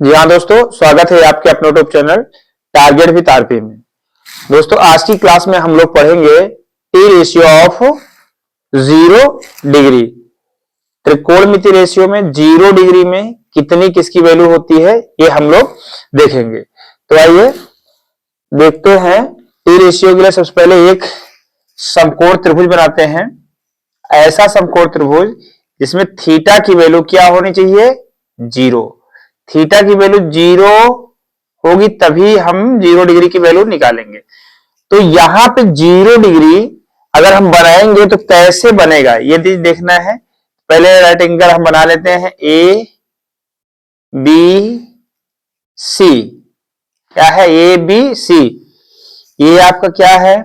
जी हाँ दोस्तों, स्वागत है आपके अपने YouTube channel target with RP में। दोस्तों आज की क्लास में हम लोग पढ़ेंगे टी रेशियो ऑफ 0 डिग्री। त्रिकोणमिति रेशियो में 0 डिग्री में कितनी किसकी वैल्यू होती है ये हम लोग देखेंगे। तो आइए देखते हैं। टी रेशियो के लिए सबसे पहले एक समकोण त्रिभुज बनाते हैं। ऐसा समकोण त्रिभुज जिसमें थीटा की वैल्यू क्या होनी चाहिए? 0। थीटा की वैल्यू 0 होगी तभी हम 0 डिग्री की वैल्यू निकालेंगे। तो यहां पे 0 डिग्री अगर हम बनाएंगे तो कैसे बनेगा ये देखना है। पहले राइट एंगल हम बना लेते हैं ए बी सी। क्या है? A B C. ये आपका क्या है?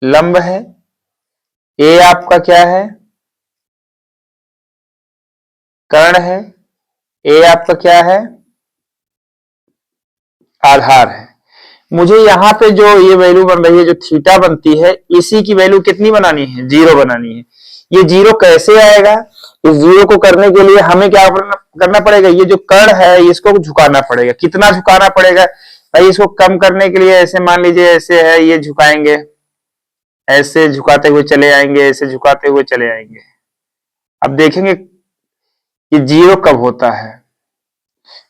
लंब है। ए आपका क्या है? कर्ण है। ए आपका क्या है? आधार है। मुझे यहां पे जो ये वैल्यू बन रही है, जो थीटा बनती है, इसी की वैल्यू कितनी बनानी है? 0 बनानी है। ये 0 कैसे आएगा? इस 0 को करने के लिए हमें क्या करना पड़ेगा? ये जो कर्ण है इसको झुकाना पड़ेगा। कितना झुकाना पड़ेगा भाई? इसको कम करने के लिए ऐसे मान लीजिए, ऐसे है, ये झुकाएंगे, ऐसे झुकाते हुए चले आएंगे, ऐसे झुकाते हुए चले आएंगे। अब देखेंगे कि 0 कब होता है।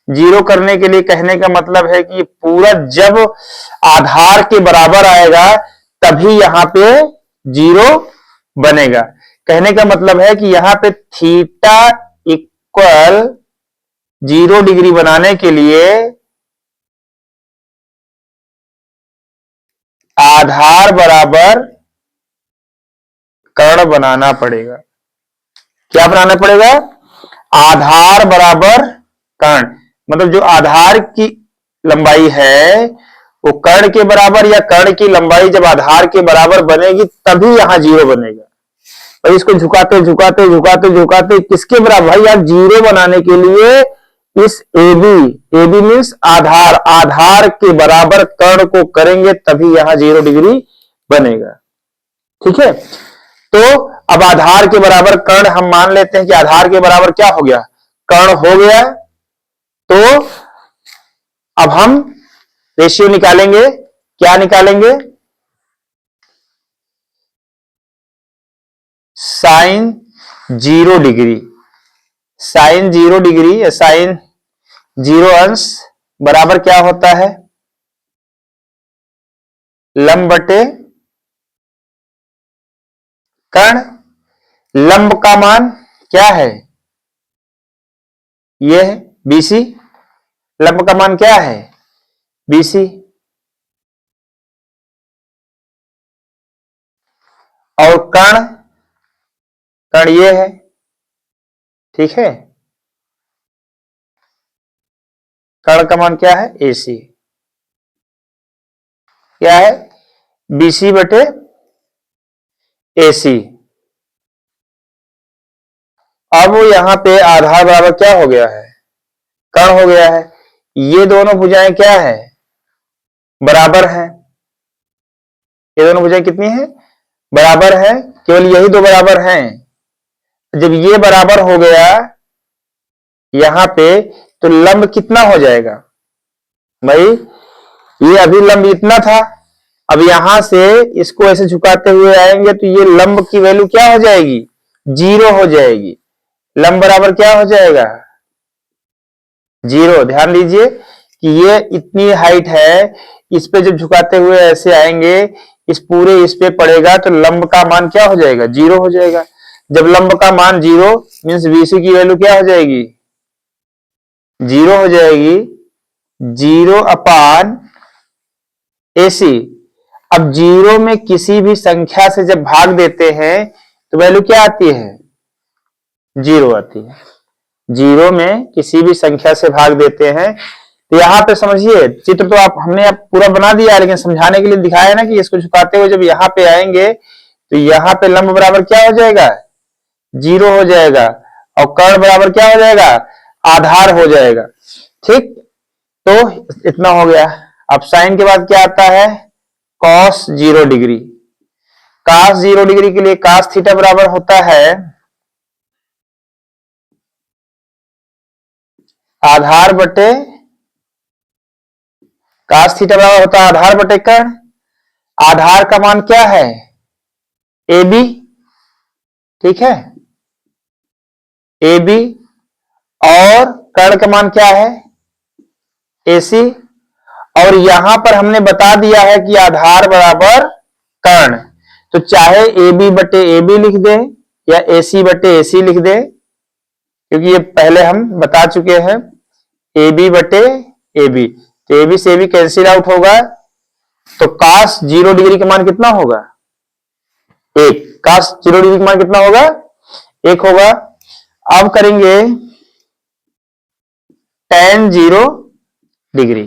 0 करने के लिए कहने का मतलब है कि पूरा जब आधार के बराबर आएगा तभी यहां पे 0 बनेगा। कहने का मतलब है कि यहां पे थीटा इक्वल 0 डिग्री बनाने के लिए आधार बराबर कर्ण बनाना पड़ेगा। क्या बनाना पड़ेगा? आधार बराबर कर्ण। मतलब जो आधार की लंबाई है वो कर्ण के बराबर, या कर्ण की लंबाई जब आधार के बराबर बनेगी तभी यहां 0 बनेगा। भाई इसको झुकाते झुकाते झुकाते झुकाते किसके बराबर? भाई यार 0 बनाने के लिए इस AB मीन्स आधार, आधार के बराबर कर्ण को करेंगे तभी यहां 0 डिग्री बनेगा। ठीक है। तो अब आधार के बराबर कर्ण हम मान लेते हैं कि आधार के बराबर क्या हो गया? कर्ण हो गया। तो अब हम रेशियो निकालेंगे। क्या निकालेंगे? Sine 0 degree. साइन 0 डिग्री या साइन 0 अंश बराबर क्या होता है? लंब बटे कर्ण। लंब का मान क्या है? यह है BC। लंब का मान क्या है? BC। और कर्ण, कर्ण ये है। ठीक है। कर्ण का मान क्या है? AC। क्या है? BC बटे AC। अब यहां पे आधार बराबर क्या हो गया है? कर्ण हो गया है। ये दोनों भुजाएं क्या है? बराबर है। ये दोनों भुजाएं कितनी है? बराबर है। केवल यही दो बराबर हैं। जब ये बराबर हो गया यहां पे तो लंब कितना हो जाएगा भाई? ये अभी लंब इतना था। अब यहां से इसको ऐसे झुकाते हुए आएंगे तो ये लंब की वैल्यू क्या हो जाएगी? 0 हो जाएगी। लंब बराबर क्या हो जाएगा? 0। ध्यान दीजिए कि ये इतनी हाइट है, इस पे जब झुकाते हुए ऐसे आएंगे, इस पे पड़ेगा तो लंब का मान क्या हो जाएगा? 0 हो जाएगा। जब लंब का मान 0 मीन्स BC की वैल्यू क्या हो जाएगी? 0 हो जाएगी। 0/AC। अब 0 में किसी भी संख्या से जब भाग देते हैं तो वैल्यू क्या आती है? 0 आती है। 0 में किसी भी संख्या से भाग देते हैं तो यहां पे समझिए, चित्र तो हमने अब पूरा बना दिया है, लेकिन समझाने के लिए दिखाया ना कि इसको झुकाते हुए जब यहां पे आएंगे तो यहां पे लंब बराबर क्या हो जाएगा? 0 हो जाएगा। और कर्ण बराबर क्या हो जाएगा? आधार हो जाएगा। ठीक। तो इतना हो गया। अब साइन के बाद क्या आता है? cos 0 degree. cos 0 डिग्री के लिए cos थीटा बराबर होता है आधार बटे cos थीटा बराबर होता है आधार बटे कर्ण। आधार का मान क्या है? AB, ठीक है, AB, और कर्ण का मान क्या है? AC। और यहां पर हमने बता दिया है कि आधार बराबर कर्ण, तो चाहे AB बटे AB लिख दे या AC बटे AC लिख दे, क्योंकि ये पहले हम बता चुके हैं। AB बटे AB, तो AB से AB कैंसिल आउट होगा, तो cos 0 डिग्री का मान कितना होगा? 1। cos 0 डिग्री का मान कितना होगा? 1 होगा। अब करेंगे tan 0 डिग्री।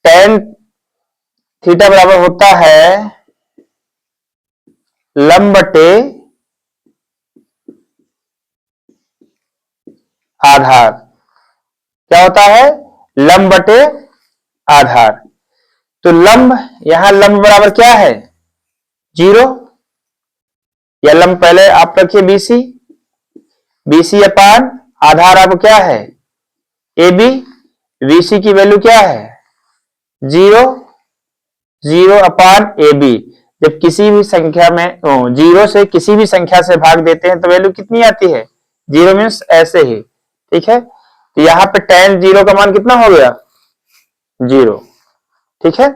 tan थीटा बराबर होता है लंब बटे आधार। क्या होता है? लंब बटे आधार। तो लंब, यहां लंब बराबर क्या है? 0, या लंब पहले आप रखिए BC, BC अपान आधार आपको क्या है? AB। BC की वैल्यू क्या है? 0, 0 अपान AB। जब किसी भी संख्या में 0 से किसी भी संख्या से भाग देते हैं तो वैल्यू कितनी आती है? 0 मीन्स ऐसे ही, ठीक है। तो यहां पे tan 0 का मान कितना हो गया? 0, ठीक है।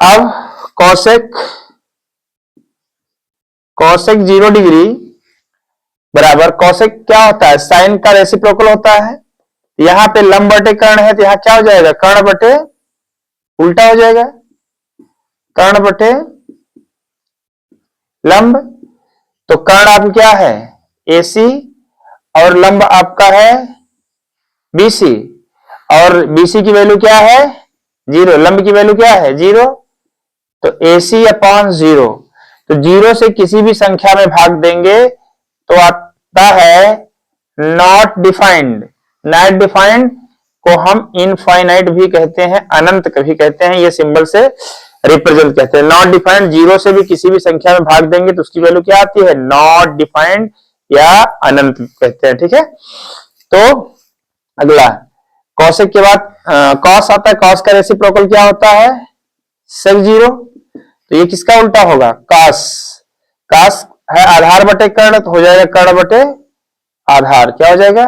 अब कौसेक 0 डिग्री बराबर, कौसेक क्या होता है? साइन का रेसिप्रोकल होता है। यहां पे लंब बटे कर्ण है, तो यहां क्या हो जाएगा? कर्ण बटे, उल्टा हो जाएगा, कर्ण बटे लंब। तो कर्ण आपका क्या है? AC, और लंब आपका है BC, और BC की वैल्यू क्या है? 0। लंब की वैल्यू क्या है? 0। तो AC अपॉन 0, तो 0 से किसी भी संख्या में भाग देंगे तो आता है नॉट डिफाइंड। नॉट डिफाइंड को हम इनफाइनाइट भी कहते हैं, अनंत कभी कहते हैं, ये सिंबल से रिप्रेजेंट कहते हैं। नॉट डिफाइंड, 0 से भी किसी भी संख्या में भाग देंगे तो उसकी वैल्यू क्या आती है? नॉट डिफाइंड या अनंत कहते हैं, ठीक है। तो अगला कौशिक के बाद कॉस आता है। कॉस का रेसिप्रोकल क्या होता है? सेक 0। तो ये किसका उल्टा होगा? कास। कास है आधार बटे कर्ण, तो हो जाएगा कर्ण बटे आधार। क्या हो जाएगा?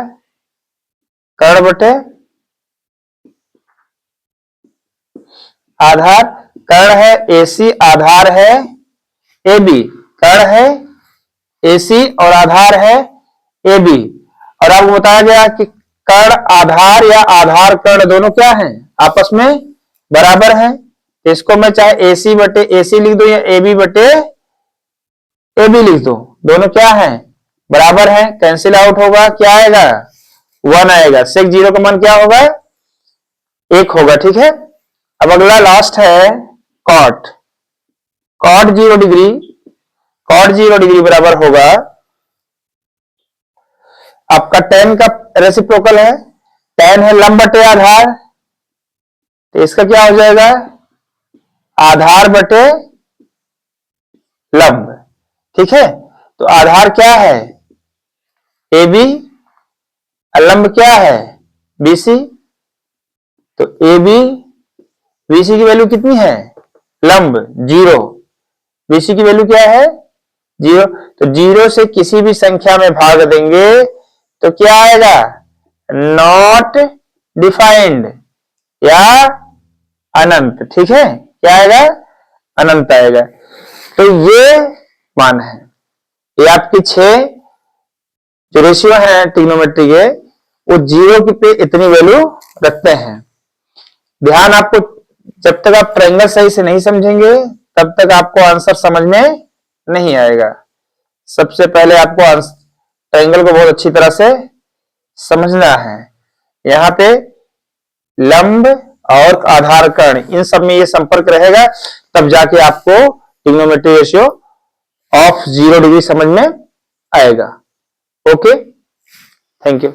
कर्ण बटे आधार। कर्ण है AC, आधार है AB। कर्ण है AC और आधार है AB। और आपको बताया गया कि कर्ण आधार या आधार कर्ण दोनों क्या हैं? आपस में बराबर हैं। इसको मैं चाहे AC बटे AC लिख दो या AB बटे AB लिख दो, दोनों क्या हैं? बराबर हैं। कैंसिल आउट होगा, क्या आएगा? 1 आएगा। सेक 0 का मान क्या होगा? 1 होगा, ठीक है। अब अगला लास्ट है cot. Cot 0 degree, cot 0 degree बराबर होगा आपका tan का रेसिप्रोकल है। tan है लंब बटे आधार, तो इसका क्या हो जाएगा? आधार बटे लंब, ठीक है। तो आधार क्या है? AB, लंब क्या है? BC। तो AB, BC की वैल्यू कितनी है? लंब 0, BC की वैल्यू क्या है? 0। तो 0 से किसी भी संख्या में भाग देंगे तो क्या आएगा? नॉट डिफाइंड या अनंत, ठीक है। क्या आएगा? अनंत आएगा। तो ये मान है, ये आपकी 6 जो रेशियो है ट्रिग्नोमेट्री के, वो 0 पे इतनी वैल्यू रखते हैं। ध्यान आपको, जब तक आप ट्रायंगल सही से नहीं समझेंगे तब तक आपको आंसर समझ में नहीं आएगा। सबसे पहले आपको ट्रायंगल को बहुत अच्छी तरह से समझना है। यहाँ पे लंब और आधार कर्ण, इन सब में ये संपर्क रहेगा, तब जाके आपको ट्रिग्नोमेट्री रेशियो ऑफ 0 डिग्री समझ में आएगा। Okay, thank you.